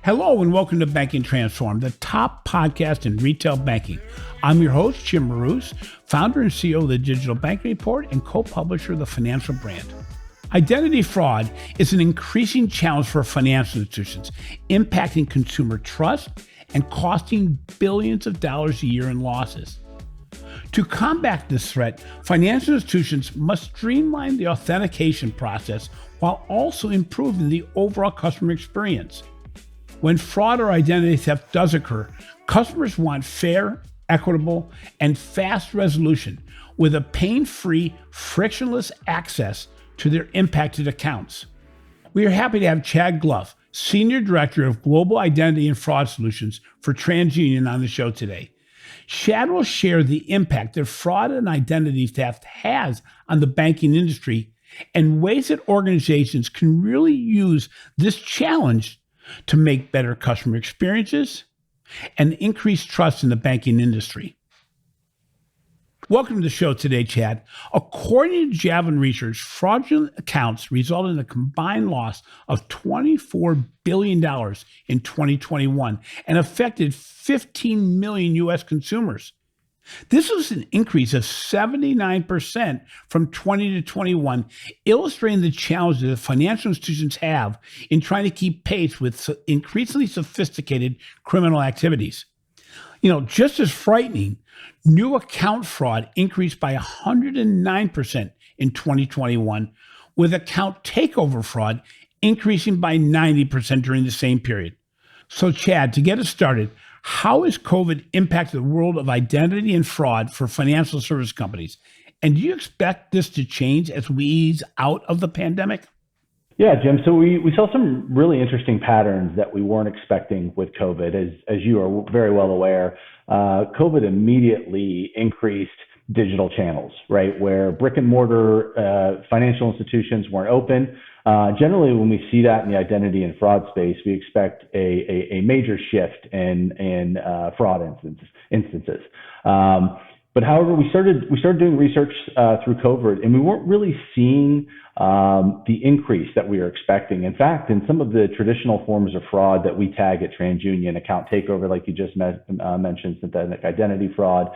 Hello and welcome to Banking Transformed, the top podcast in retail banking. I'm your host, Jim Marous, founder and CEO of the Digital Banking Report and co-publisher of the Financial Brand. Identity fraud is an increasing challenge for financial institutions, impacting consumer trust and costing billions of dollars a year in losses. To combat this threat, financial institutions must streamline the authentication process while also improving the overall customer experience. When fraud or identity theft does occur, customers want fair, equitable, and fast resolution with a pain-free, frictionless access to their impacted accounts. We are happy to have Chad Gluff, Senior Director of Global Identity and Fraud Solutions for TransUnion on the show today. Chad will share the impact that fraud and identity theft has on the banking industry and ways that organizations can really use this challenge to make better customer experiences and increase trust in the banking industry. Welcome to the show today, Chad. According to Javelin Research, fraudulent accounts resulted in a combined loss of $24 billion in 2021 and affected 15 million U.S. consumers. This was an increase of 79% from 20 to 21, illustrating the challenges that financial institutions have in trying to keep pace with increasingly sophisticated criminal activities. Just as frightening, new account fraud increased by 109% in 2021, with account takeover fraud increasing by 90% during the same period. So, Chad, to get us started, how has COVID impacted the world of identity and fraud for financial service companies? And do you expect this to change as we ease out of the pandemic? Yeah, Jim. So we saw some really interesting patterns that we weren't expecting with COVID. As you are very well aware, COVID immediately increased digital channels, right? Where brick and mortar financial institutions weren't open. Generally, when we see that in the identity and fraud space, we expect a major shift in fraud instances. But however, we started doing research through COVID, and we weren't really seeing the increase that we were expecting. In fact, in some of the traditional forms of fraud that we tag at TransUnion, account takeover, like you just mentioned, synthetic identity fraud,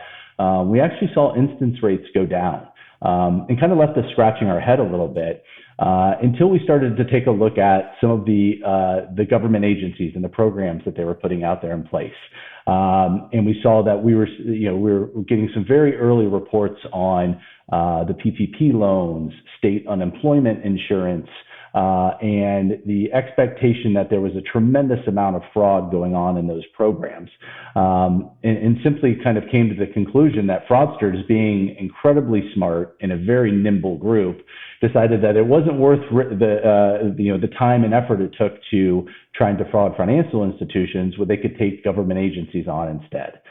we actually saw instance rates go down and kind of left us scratching our head a little bit until we started to take a look at some of the government agencies and the programs that they were putting out there in place. And we saw that we were getting some very early reports on the PPP loans, state unemployment insurance, and the expectation that there was a tremendous amount of fraud going on in those programs. And simply kind of came to the conclusion that fraudsters, being incredibly smart and a very nimble group, decided that it wasn't worth the time and effort it took to try and defraud financial institutions, where they could take government agencies on instead.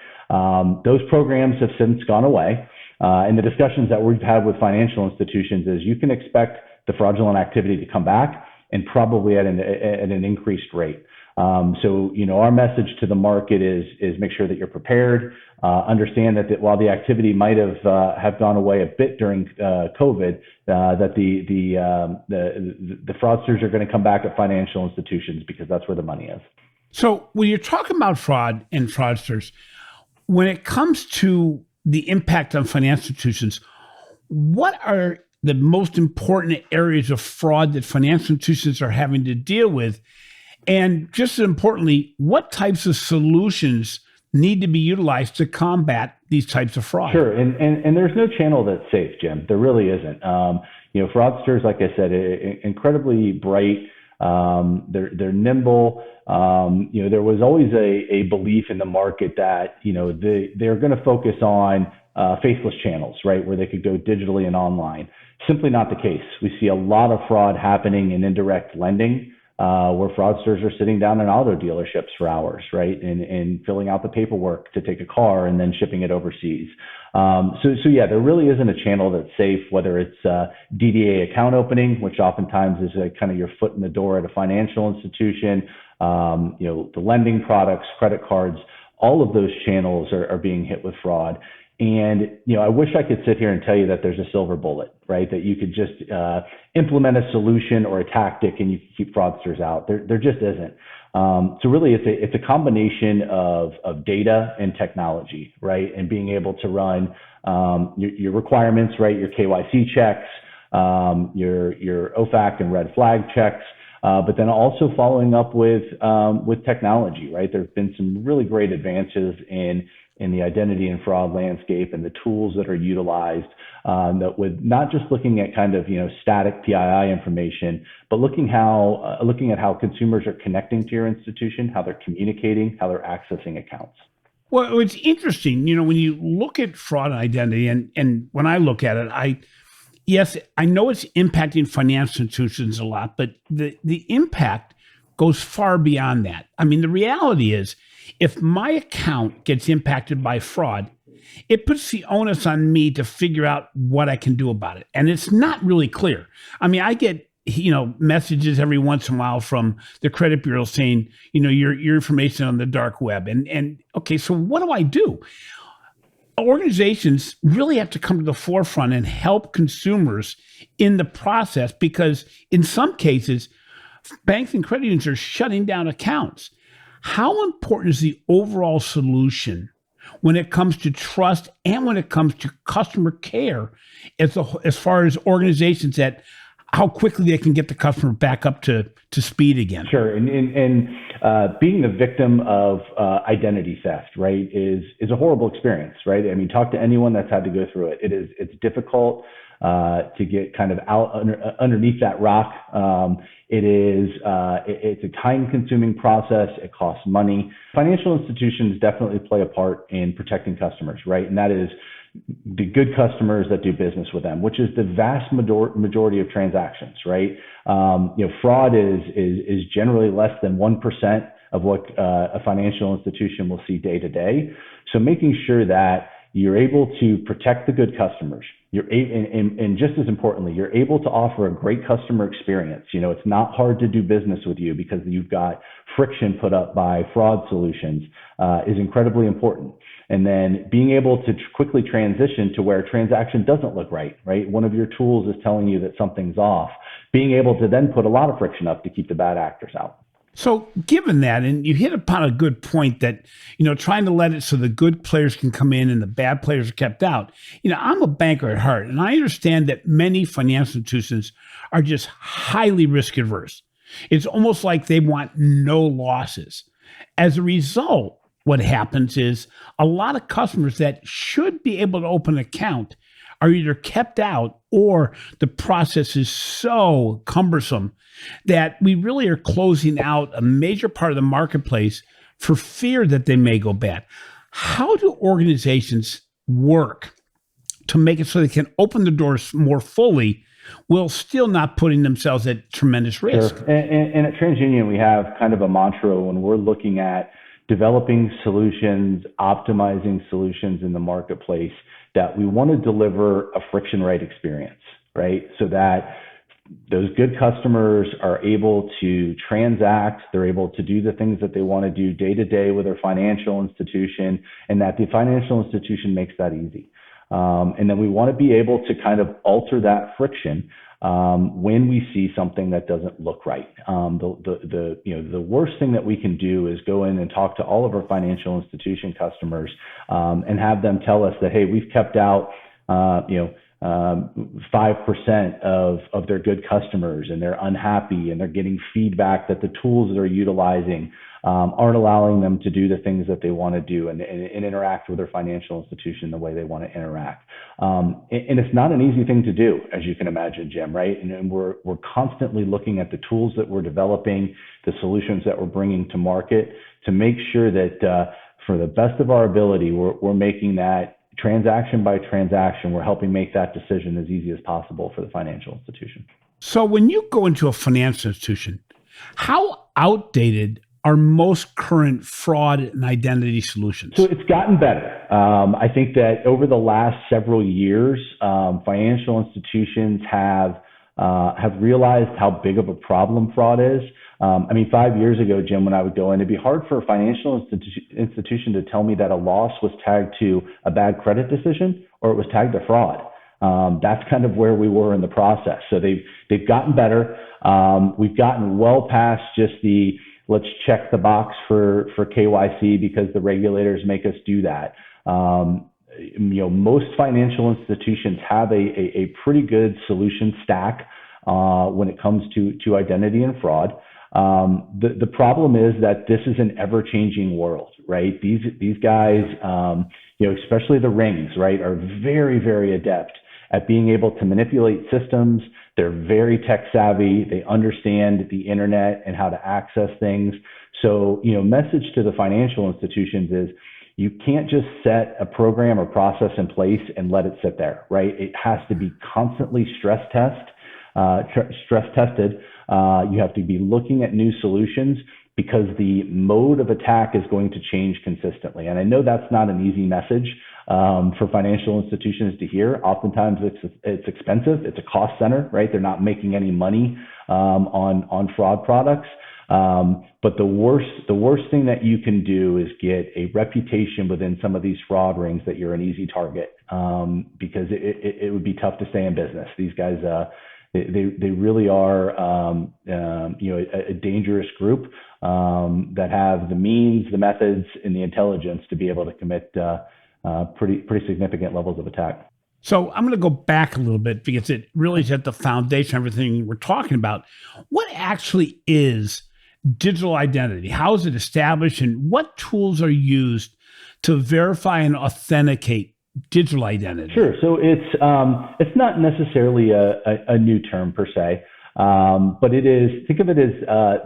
Those programs have since gone away. And the discussions that we've had with financial institutions is you can expect the fraudulent activity to come back, and probably at an increased rate. So our message to the market is make sure that you're prepared. Understand that while the activity might have gone away a bit during COVID, that the fraudsters are going to come back at financial institutions because that's where the money is. So when you're talking about fraud and fraudsters, when it comes to the impact on financial institutions, what are the most important areas of fraud that financial institutions are having to deal with? And just as importantly, what types of solutions need to be utilized to combat these types of fraud? Sure, and there's no channel that's safe, Jim. There really isn't. Fraudsters, like I said, incredibly bright. They're nimble. There was always a belief in the market that they're going to focus on faceless channels, right, where they could go digitally and online. Simply not the case. We see a lot of fraud happening in indirect lending, where fraudsters are sitting down in auto dealerships for hours, right, and filling out the paperwork to take a car and then shipping it overseas. So yeah, there really isn't a channel that's safe, whether it's DDA account opening, which oftentimes is kind of your foot in the door at a financial institution, the lending products, credit cards, all of those channels are being hit with fraud. And, I wish I could sit here and tell you that there's a silver bullet, right? That you could just implement a solution or a tactic and you can keep fraudsters out. There just isn't. So really, it's a combination of data and technology, right? And being able to run your requirements, right? Your KYC checks, your OFAC and red flag checks, but then also following up with technology, right? There have been some really great advances in the identity and fraud landscape and the tools that are utilized, that with not just looking at kind of static PII information, but looking at how consumers are connecting to your institution, how they're communicating, how they're accessing accounts. Well, it's interesting, when you look at fraud and identity, and when I look at it, yes, I know it's impacting financial institutions a lot, but the impact goes far beyond that. I mean, the reality is, if my account gets impacted by fraud, it puts the onus on me to figure out what I can do about it. And it's not really clear. I mean, I get messages every once in a while from the credit bureau saying, your information on the dark web. And okay, so what do I do? Organizations really have to come to the forefront and help consumers in the process, because in some cases, banks and credit unions are shutting down accounts. How important is the overall solution when it comes to trust and when it comes to customer care, as far as organizations, that how quickly they can get the customer back up to speed again? Sure, and being the victim of identity theft, right, is a horrible experience, right? I mean, talk to anyone that's had to go through it. It's difficult to get kind of out underneath that rock. It's a time-consuming process. It costs money. Financial institutions definitely play a part in protecting customers, right? And that is the good customers that do business with them, which is the vast majority of transactions, right? Fraud is generally less than 1% of what a financial institution will see day to day. So making sure that you're able to protect the good customers, and just as importantly, you're able to offer a great customer experience. It's not hard to do business with you because you've got friction put up by fraud solutions, is incredibly important. And then being able to quickly transition to where a transaction doesn't look right? One of your tools is telling you that something's off. Being able to then put a lot of friction up to keep the bad actors out. So given that, and you hit upon a good point that, trying to let it so the good players can come in and the bad players are kept out. I'm a banker at heart, and I understand that many financial institutions are just highly risk averse. It's almost like they want no losses. As a result, what happens is a lot of customers that should be able to open an account are either kept out, or the process is so cumbersome that we really are closing out a major part of the marketplace for fear that they may go bad. How do organizations work to make it so they can open the doors more fully while still not putting themselves at tremendous risk? Sure. And at TransUnion, we have kind of a mantra when we're looking at developing solutions, optimizing solutions in the marketplace, that we want to deliver a friction-right experience, right? So that those good customers are able to transact, they're able to do the things that they want to do day to day with their financial institution, and that the financial institution makes that easy. And then we want to be able to kind of alter that friction when we see something that doesn't look right. The worst thing that we can do is go in and talk to all of our financial institution customers and have them tell us that, hey, we've kept out 5% of their good customers, and they're unhappy, and they're getting feedback that the tools they're utilizing aren't allowing them to do the things that they want to do and interact with their financial institution the way they want to interact. And it's not an easy thing to do, as you can imagine, Jim, right? And we're constantly looking at the tools that we're developing, the solutions that we're bringing to market, to make sure that for the best of our ability, we're making that transaction by transaction, we're helping make that decision as easy as possible for the financial institution. So when you go into a financial institution, how outdated are most current fraud and identity solutions? So it's gotten better. I think that over the last several years, financial institutions have realized how big of a problem fraud is. 5 years ago, Jim, when I would go in, it'd be hard for a financial institution to tell me that a loss was tagged to a bad credit decision or it was tagged to fraud. That's kind of where we were in the process. So they've gotten better. We've gotten well past just the let's check the box for KYC because the regulators make us do that. Most financial institutions have a pretty good solution stack when it comes to identity and fraud. The problem is that this is an ever-changing world, right? These guys, especially the rings, right, are very, very adept at being able to manipulate systems. They're very tech savvy. They understand the internet and how to access things. So, message to the financial institutions is you can't just set a program or process in place and let it sit there, right? It has to be constantly stress tested. You have to be looking at new solutions because the mode of attack is going to change consistently. And I know that's not an easy message for financial institutions to hear. Oftentimes it's expensive. It's a cost center, right? They're not making any money on fraud products. But the worst thing that you can do is get a reputation within some of these fraud rings that you're an easy target because it would be tough to stay in business. These guys, they really are a dangerous group that have the means, the methods, and the intelligence to be able to commit pretty significant levels of attack. So I'm going to go back a little bit because it really is at the foundation of everything we're talking about. What actually is digital identity? How is it established, and what tools are used to verify and authenticate digital identity? Sure. So it's not necessarily a new term per se, but it is. Think of it as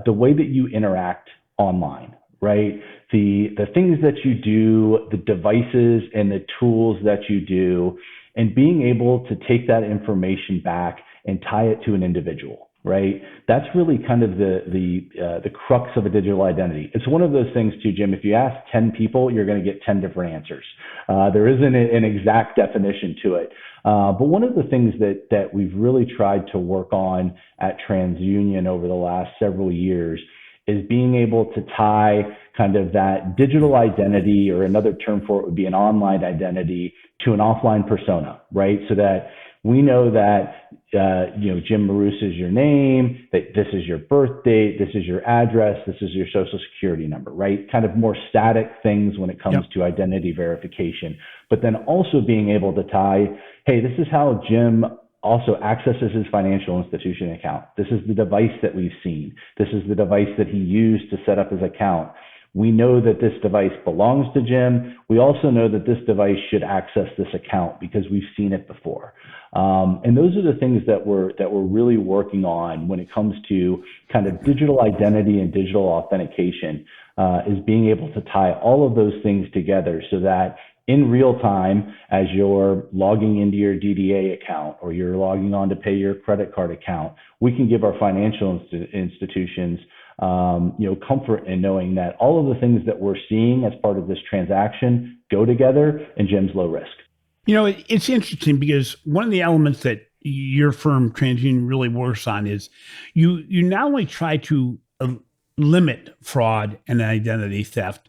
the way that you interact online, right? The things that you do, the devices and the tools that you do, and being able to take that information back and tie it to an individual. Right. That's really kind of the crux of a digital identity. It's one of those things too, Jim. If you ask 10 people, you're going to get 10 different answers. There isn't an exact definition to it. But one of the things that we've really tried to work on at TransUnion over the last several years is being able to tie kind of that digital identity, or another term for it would be an online identity, to an offline persona, right? So that we know that Jim Marous is your name, that this is your birth date, this is your address, this is your social security number, right? Kind of more static things when it comes to identity verification. But then also being able to tie, hey, this is how Jim also accesses his financial institution account. This is the device that we've seen. This is the device that he used to set up his account. We know that this device belongs to Jim. We also know that this device should access this account because we've seen it before. And those are the things that we're really working on when it comes to kind of digital identity and digital authentication, is being able to tie all of those things together so that in real time, as you're logging into your DDA account or you're logging on to pay your credit card account, we can give our financial institutions comfort in knowing that all of the things that we're seeing as part of this transaction go together, and Jim's low risk. It's interesting because one of the elements that your firm, TransUnion, really works on is you not only try to limit fraud and identity theft,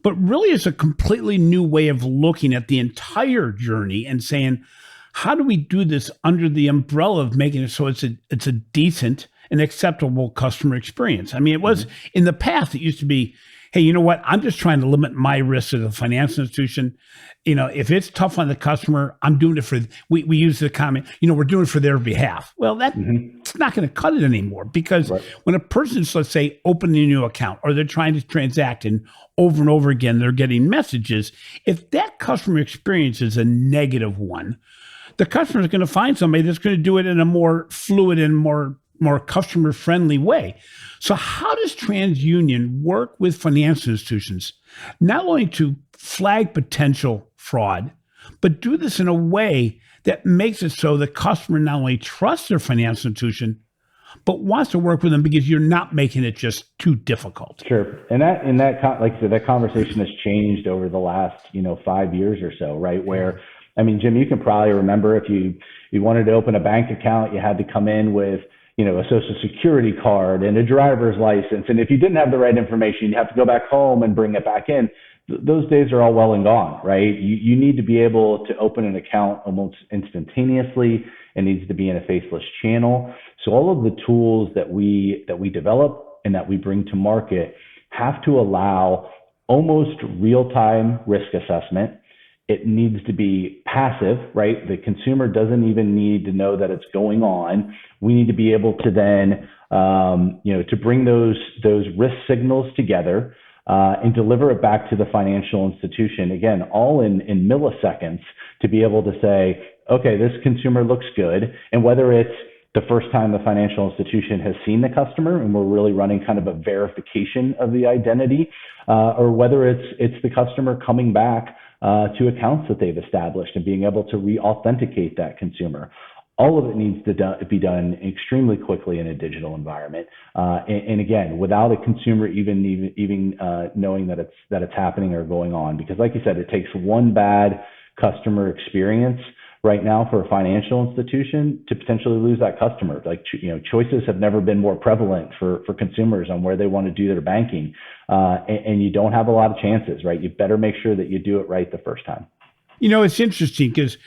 but really it's a completely new way of looking at the entire journey and saying, how do we do this under the umbrella of making it so it's a decent and acceptable customer experience? I mean, it was in the past, it used to be, hey, you know what? I'm just trying to limit my risk as a financial institution. If it's tough on the customer, I'm doing it for, we use the comment, we're doing it for their behalf. Well, that's not going to cut it anymore because when a person's, let's say, opening a new account or they're trying to transact and over again, they're getting messages. If that customer experience is a negative one, the customer is going to find somebody that's going to do it in a more fluid and more customer-friendly way. So how does TransUnion work with financial institutions, not only to flag potential fraud, but do this in a way that makes it so the customer not only trusts their financial institution, but wants to work with them because you're not making it just too difficult? Sure. And like I said, that conversation has changed over the last, 5 years or so, right? Where, I mean, Jim, you can probably remember if you wanted to open a bank account, you had to come in with, a social security card and a driver's license. And if you didn't have the right information, you have to go back home and bring it back in. those days are all well and gone, right? You need to be able to open an account almost instantaneously. It needs to be in a faceless channel. So all of the tools that we develop and that we bring to market have to allow almost real-time risk assessment. It needs to be passive, right? The consumer doesn't even need to know that it's going on. We need to be able to then, to bring those risk signals together and deliver it back to the financial institution. Again, all in milliseconds to be able to say, okay, this consumer looks good. And whether it's the first time the financial institution has seen the customer and we're really running kind of a verification of the identity, or whether it's the customer coming back to accounts that they've established and being able to re-authenticate that consumer. All of it needs to be done extremely quickly in a digital environment. And again, without a consumer even knowing that it's happening or going on. Because like you said, it takes one bad customer experience right now for a financial institution to potentially lose that customer. Like, choices have never been more prevalent for consumers on where they want to do their banking. And you don't have a lot of chances, right? You better make sure that you do it right the first time. It's interesting because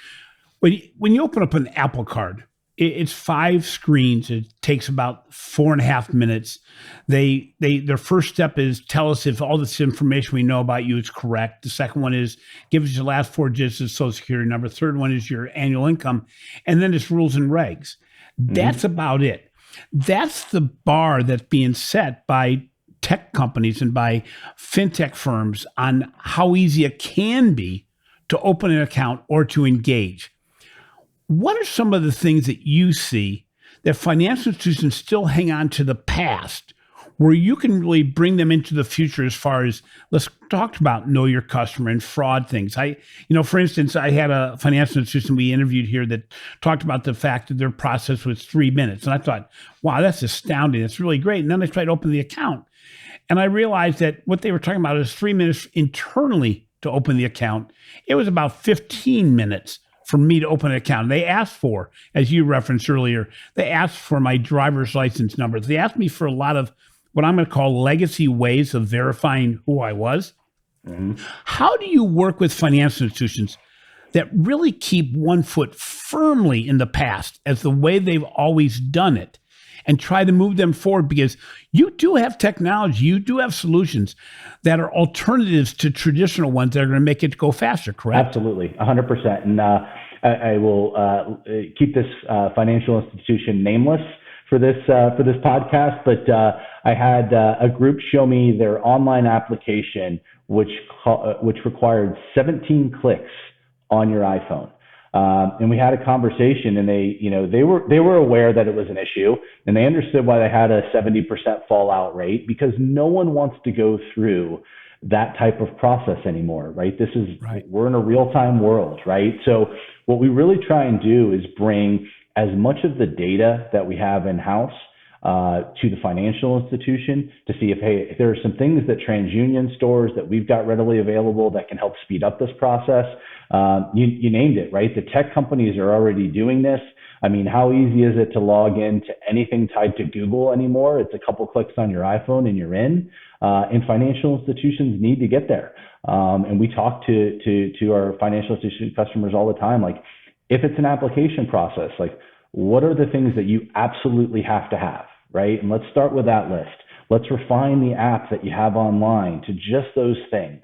when you open up an Apple Card, it's 5 screens. It takes about 4.5 minutes. Their first step is tell us if all this information we know about you is correct. The second one is give us your last 4 digits of Social Security number. Third one is your annual income. And then it's rules and regs. That's about it. That's the bar that's being set by tech companies and by fintech firms on how easy it can be to open an account or to engage. What are some of the things that you see that financial institutions still hang on to the past where you can really bring them into the future as far as, let's talk about know your customer and fraud things. For instance, I had a financial institution we interviewed here that talked about the fact that their process was 3 minutes. And I thought, wow, that's astounding. That's really great. And then I tried to open the account and I realized that what they were talking about is 3 minutes internally to open the account. It was about 15 minutes for me to open an account. They asked for, as you referenced earlier, they asked for my driver's license number. They asked me for a lot of what I'm going to call legacy ways of verifying who I was. How do you work with financial institutions that really keep one foot firmly in the past as the way they've always done it and try to move them forward? Because you do have technology, you do have solutions that are alternatives to traditional ones that are going to make it go faster, correct? Absolutely, 100%. And I will keep this financial institution nameless for this podcast, but I had a group show me their online application, which required 17 clicks on your iPhone. And we had a conversation, and they were aware that it was an issue, and they understood why they had a 70% fallout rate, because no one wants to go through that type of process anymore, right? We're in a real-time world, right? So what we really try and do is bring as much of the data that we have in-house to the financial institution to see if there are some things that TransUnion stores that we've got readily available that can help speed up this process. You named it, right? The tech companies are already doing this. I mean, how easy is it to log into anything tied to Google anymore? It's a couple clicks on your iPhone and you're in. And financial institutions need to get there. And we talk to our financial institution customers all the time. Like, if it's an application process, like, what are the things that you absolutely have to have, right? And let's start with that list. Let's refine the app that you have online to just those things.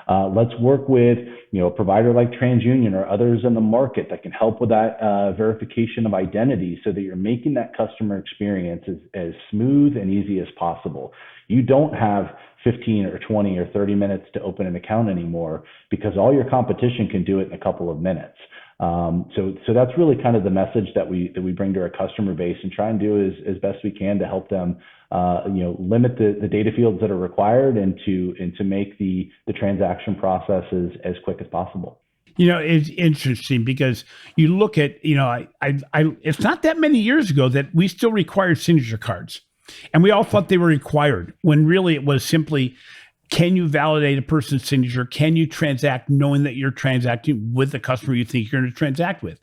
Let's work with a provider like TransUnion or others in the market that can help with that verification of identity, so that you're making that customer experience as smooth and easy as possible. You don't have 15 or 20 or 30 minutes to open an account anymore, because all your competition can do it in a couple of minutes. So that's really kind of the message that we bring to our customer base, and try and do as best we can to help them limit the data fields that are required, and to make the transaction processes as quick as possible. It's interesting because you look at, it's not that many years ago that we still required signature cards, and we all thought they were required, when really it was simply, can you validate a person's signature? Can you transact knowing that you're transacting with the customer you think you're going to transact with?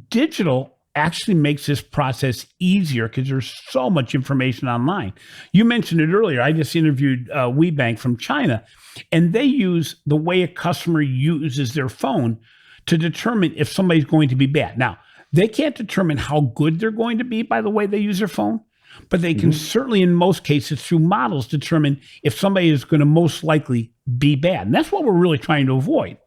Digital actually makes this process easier because there's so much information online. You mentioned it earlier. I just interviewed WeBank from China, and they use the way a customer uses their phone to determine if somebody's going to be bad. Now, they can't determine how good they're going to be by the way they use their phone, but they can certainly, in most cases, through models, determine if somebody is going to most likely be bad. And that's what we're really trying to avoid.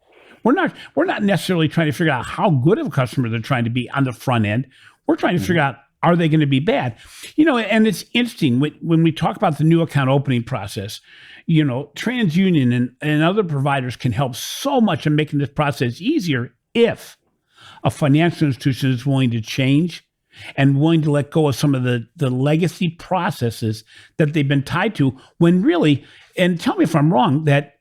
We're not necessarily trying to figure out how good of a customer they're trying to be on the front end. We're trying to figure out, are they going to be bad? And it's interesting when we talk about the new account opening process, TransUnion and other providers can help so much in making this process easier if a financial institution is willing to change and willing to let go of some of the legacy processes that they've been tied to, when really, and tell me if I'm wrong, that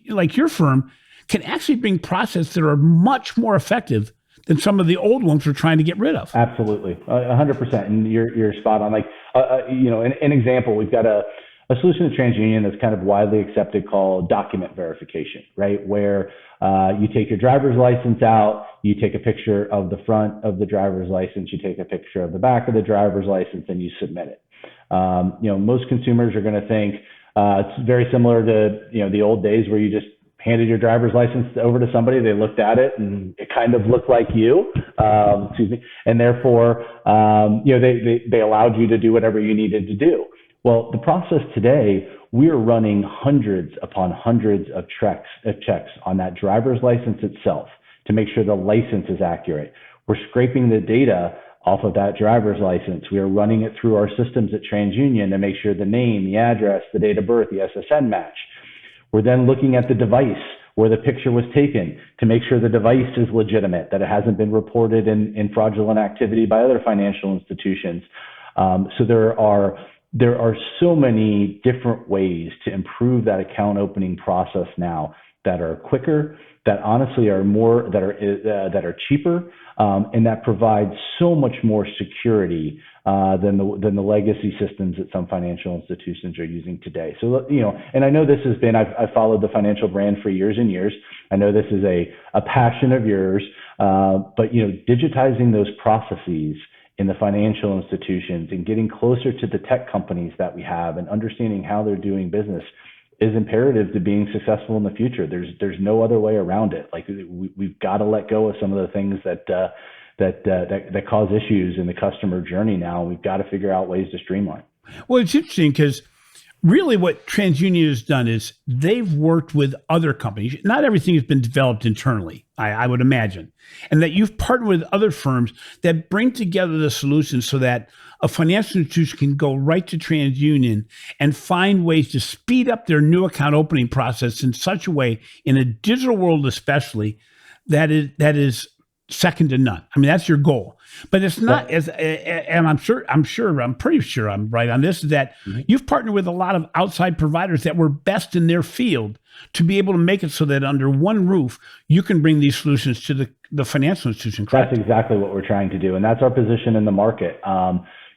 like your firm can actually bring processes that are much more effective than some of the old ones we're trying to get rid of. Absolutely, 100%. And you're spot on. Like, an example, we've got a solution to TransUnion that's kind of widely accepted called document verification, right? Where you take your driver's license out, you take a picture of the front of the driver's license, you take a picture of the back of the driver's license, and you submit it. Most consumers are going to think it's very similar to the old days where you just handed your driver's license over to somebody, they looked at it, and it kind of looked like you, and therefore, they allowed you to do whatever you needed to do. Well, the process today, we are running hundreds upon hundreds of checks on that driver's license itself to make sure the license is accurate. We're scraping the data off of that driver's license. We are running it through our systems at TransUnion to make sure the name, the address, the date of birth, the SSN match. We're then looking at the device where the picture was taken to make sure the device is legitimate, that it hasn't been reported in fraudulent activity by other financial institutions. So there are so many different ways to improve that account opening process now that are quicker, that honestly are more, that are cheaper, and that provide so much more security than the legacy systems that some financial institutions are using today. So, and I know this has been, I've followed the financial brand for years and years. I know this is a passion of yours, but digitizing those processes in the financial institutions and getting closer to the tech companies that we have and understanding how they're doing business is imperative to being successful in the future. There's no other way around it. Like, we've got to let go of some of the things that cause issues in the customer journey now. We've got to figure out ways to streamline. Well, it's interesting because really what TransUnion has done is they've worked with other companies. Not everything has been developed internally, I would imagine. And that you've partnered with other firms that bring together the solutions so that a financial institution can go right to TransUnion and find ways to speed up their new account opening process in such a way, in a digital world especially, that is second to none. I mean, that's your goal. But it's not and I'm pretty sure I'm right on this, is that you've partnered with a lot of outside providers that were best in their field to be able to make it so that under one roof, you can bring these solutions to the financial institution, correct? That's exactly what we're trying to do. And that's our position in the market.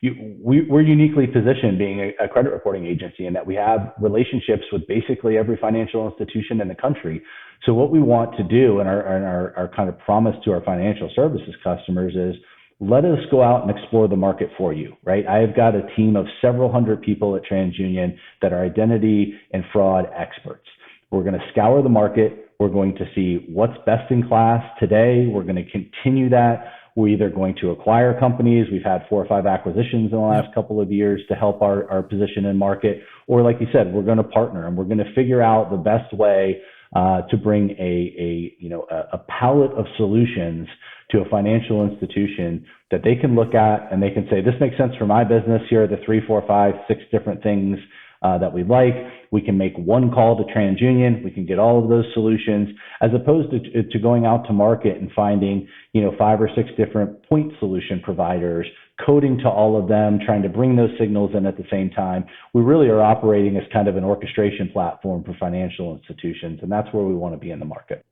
We're uniquely positioned being a credit reporting agency in that we have relationships with basically every financial institution in the country. So what we want to do, and our kind of promise to our financial services customers, is let us go out and explore the market for you, right? I have got a team of several hundred people at TransUnion that are identity and fraud experts. We're going to scour the market. We're going to see what's best in class today. We're going to continue that. We're either going to acquire companies. We've had 4 or 5 acquisitions in the last couple of years to help our position in market. Or like you said, we're going to partner and we're going to figure out the best way to bring a palette of solutions to a financial institution that they can look at and they can say, this makes sense for my business. Here are the 3, 4, 5, 6 different things that we like. We can make one call to TransUnion. We can get all of those solutions, as opposed to going out to market and finding 5 or 6 different point solution providers, coding to all of them, trying to bring those signals in at the same time. We really are operating as kind of an orchestration platform for financial institutions, and that's where we want to be in the market.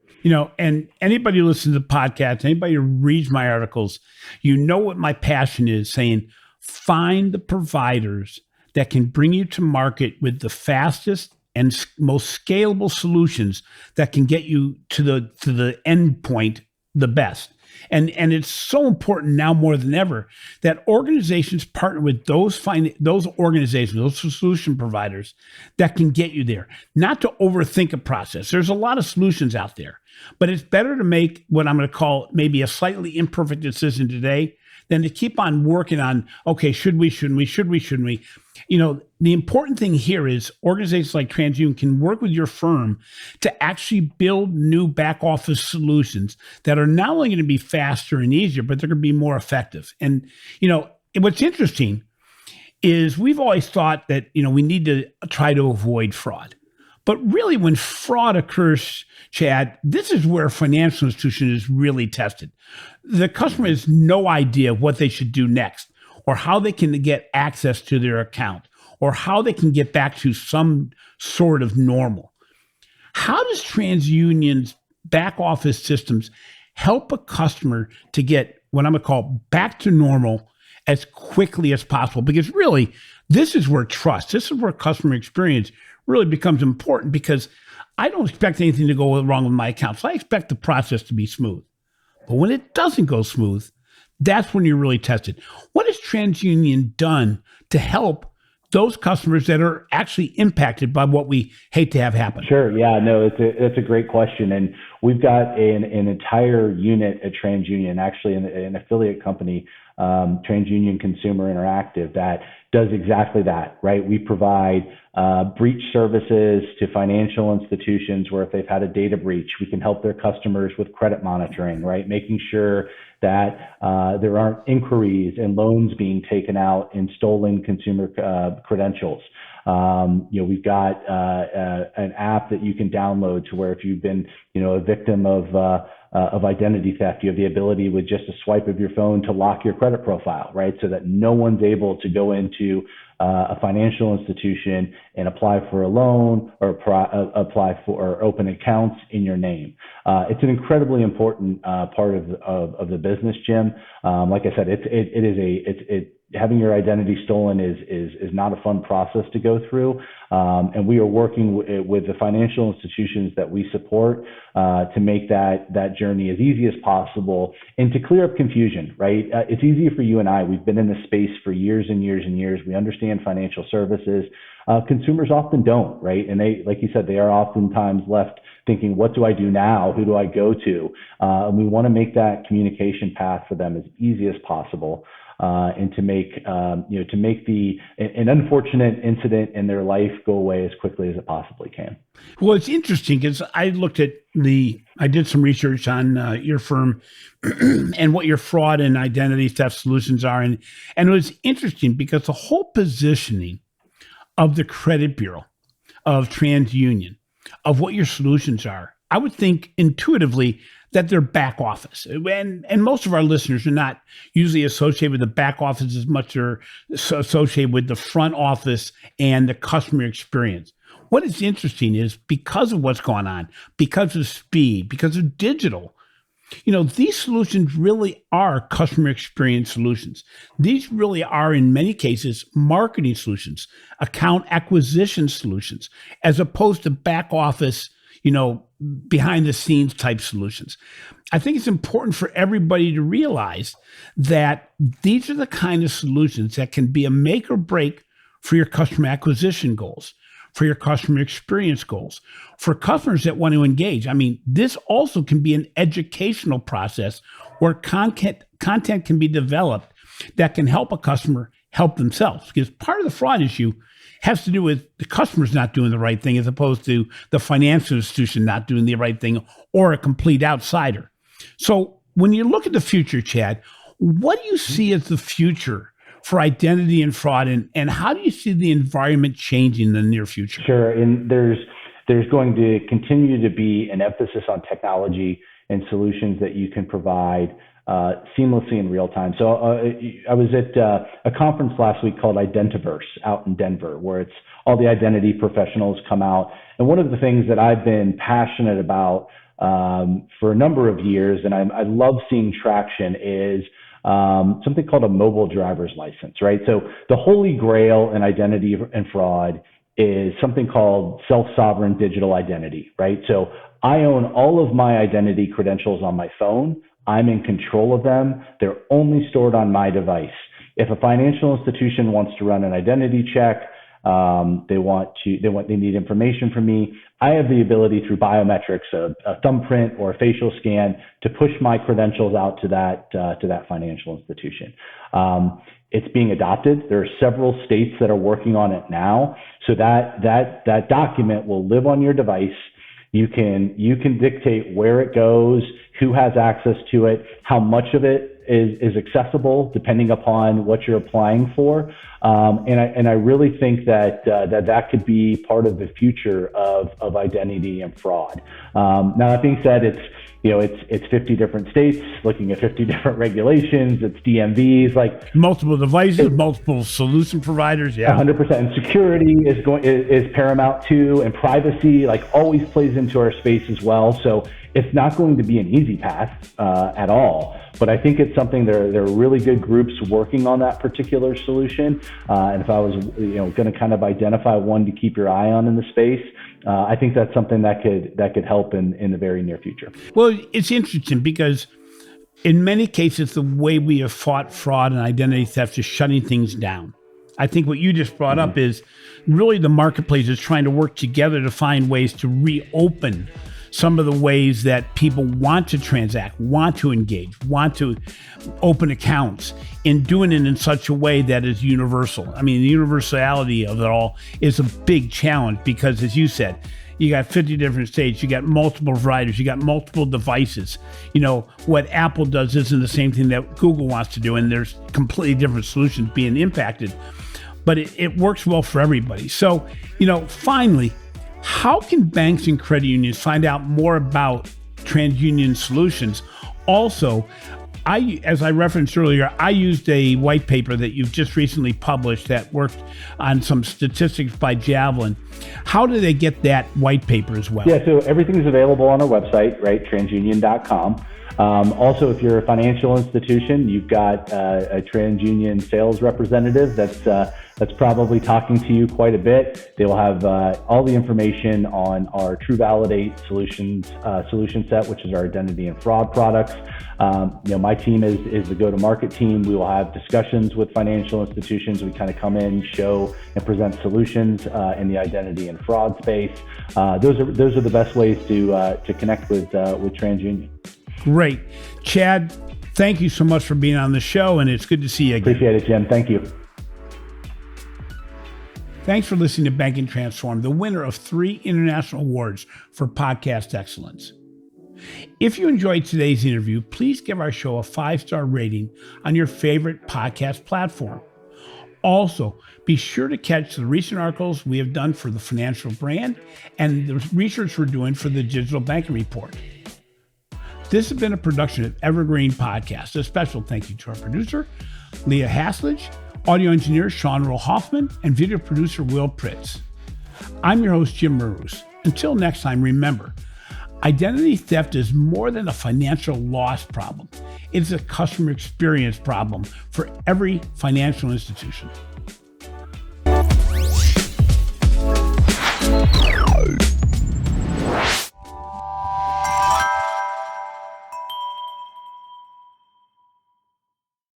And anybody who listens to the podcast, anybody who reads my articles, what my passion is, saying find the providers that can bring you to market with the fastest and most scalable solutions that can get you to the end point the best. And it's so important now more than ever that organizations partner with those organizations, those solution providers that can get you there, not to overthink a process. There's a lot of solutions out there, but it's better to make what I'm going to call maybe a slightly imperfect decision today than to keep on working on, okay, should we, shouldn't we? The important thing here is organizations like TransUnion can work with your firm to actually build new back office solutions that are not only going to be faster and easier, but they're going to be more effective. And, what's interesting is we've always thought that, we need to try to avoid fraud. But really, when fraud occurs, Chad, this is where a financial institution is really tested. The customer has no idea what they should do next, or how they can get access to their account, or how they can get back to some sort of normal. How does TransUnion's back office systems help a customer to get what I'm going to call back to normal as quickly as possible? Because really, this is where customer experience really becomes important, because I don't expect anything to go wrong with my account. So I expect the process to be smooth. But when it doesn't go smooth, that's when you're really tested. What has TransUnion done to help those customers that are actually impacted by what we hate to have happen? Sure. Yeah, no, it's a great question. And we've got an entire unit at TransUnion, actually an affiliate company, TransUnion Consumer Interactive, that does exactly that, right? We provide breach services to financial institutions where if they've had a data breach, we can help their customers with credit monitoring, right? Making sure that there aren't inquiries and loans being taken out in stolen consumer credentials. We've got an app that you can download to where if you've been, a victim of identity theft, you have the ability with just a swipe of your phone to lock your credit profile, right? So that no one's able to go into a financial institution and apply for a loan or apply for or open accounts in your name. It's an incredibly important part of the business, Jim. Like I said, having your identity stolen is not a fun process to go through. And we are working with the financial institutions that we support to make that journey as easy as possible and to clear up confusion, right? It's easy for you and I. We've been in this space for years and years and years. We understand financial services. Consumers often don't, right? And they, like you said, they are oftentimes left thinking, what do I do now? Who do I go to? And we want to make that communication path for them as easy as possible. And to make an unfortunate incident in their life go away as quickly as it possibly can. Well, it's interesting because I did some research on your firm and what your fraud and identity theft solutions are. And it was interesting because the whole positioning of the credit bureau, of TransUnion, of what your solutions are, I would think intuitively that they're back office. And most of our listeners are not usually associated with the back office as much as they're associated with the front office and the customer experience. What is interesting is because of what's going on, because of speed, because of digital, these solutions really are customer experience solutions. These really are, in many cases, marketing solutions, account acquisition solutions, as opposed to back office, behind the scenes type solutions. I think it's important for everybody to realize that these are the kind of solutions that can be a make or break for your customer acquisition goals, for your customer experience goals, for customers that want to engage. I mean, this also can be an educational process where content can be developed that can help a customer help themselves. Because part of the fraud issue has to do with the customers not doing the right thing as opposed to the financial institution not doing the right thing or a complete outsider. So when you look at the future, Chad, what do you see as the future for identity and fraud, and how do you see the environment changing in the near future? Sure, and there's going to continue to be an emphasis on technology and solutions that you can provide seamlessly in real time. So I was at a conference last week called Identiverse out in Denver, where it's all the identity professionals come out. And one of the things that I've been passionate about for a number of years, and I love seeing traction, is something called a mobile driver's license, right? So the holy grail in identity and fraud is something called self-sovereign digital identity, right? So I own all of my identity credentials on my phone. I'm in control of them. They're only stored on my device. If a financial institution wants to run an identity check, they need information from me, I have the ability through biometrics, a thumbprint or a facial scan, to push my credentials out to that financial institution. It's being adopted. There are several states that are working on it now. So that document will live on your device. You can dictate where it goes, who has access to it, how much of it is accessible depending upon what you're applying for. And I really think that could be part of the future of identity and fraud. Now, that being said, it's 50 different states looking at 50 different regulations. It's DMVs, like multiple devices, multiple solution providers. Yeah, 100%. And security is paramount too, and privacy always plays into our space as well. So it's not going to be an easy path at all. But I think it's something there are really good groups working on that particular solution. And if I was going to kind of identify one to keep your eye on in the space, I think that's something that could help in the very near future. Well, it's interesting because in many cases, the way we have fought fraud and identity theft is shutting things down. I think what you just brought up is really the marketplace is trying to work together to find ways to reopen some of the ways that people want to transact, want to engage, want to open accounts, and doing it in such a way that is universal. I mean, the universality of it all is a big challenge because, as you said, you got 50 different states, you got multiple providers, you got multiple devices. What Apple does isn't the same thing that Google wants to do, and there's completely different solutions being impacted. But it works well for everybody. So, finally, how can banks and credit unions find out more about TransUnion solutions? Also, as I referenced earlier, I used a white paper that you've just recently published that worked on some statistics by Javelin. How do they get that white paper as well? Yeah, so everything's available on our website, right? TransUnion.com. Also, if you're a financial institution, you've got a TransUnion sales representative that's probably talking to you quite a bit. They will have all the information on our TruValidate solution set, which is our identity and fraud products. My team is the go-to-market team. We will have discussions with financial institutions. We kind of come in, show, and present solutions in the identity and fraud space. Those are the best ways to connect with TransUnion. Great. Chad, thank you so much for being on the show, and it's good to see you again. Appreciate it, Jim. Thank you. Thanks for listening to Banking Transformed, the winner of 3 international awards for podcast excellence. If you enjoyed today's interview, please give our show a 5-star rating on your favorite podcast platform. Also, be sure to catch the recent articles we have done for the Financial Brand and the research we're doing for the Digital Banking Report. This has been a production of Evergreen Podcast. A special thank you to our producer, Leah Haslage, audio engineer, Sean Roll Hoffman, and video producer, Will Pritz. I'm your host, Jim Marous. Until next time, remember, identity theft is more than a financial loss problem. It's a customer experience problem for every financial institution.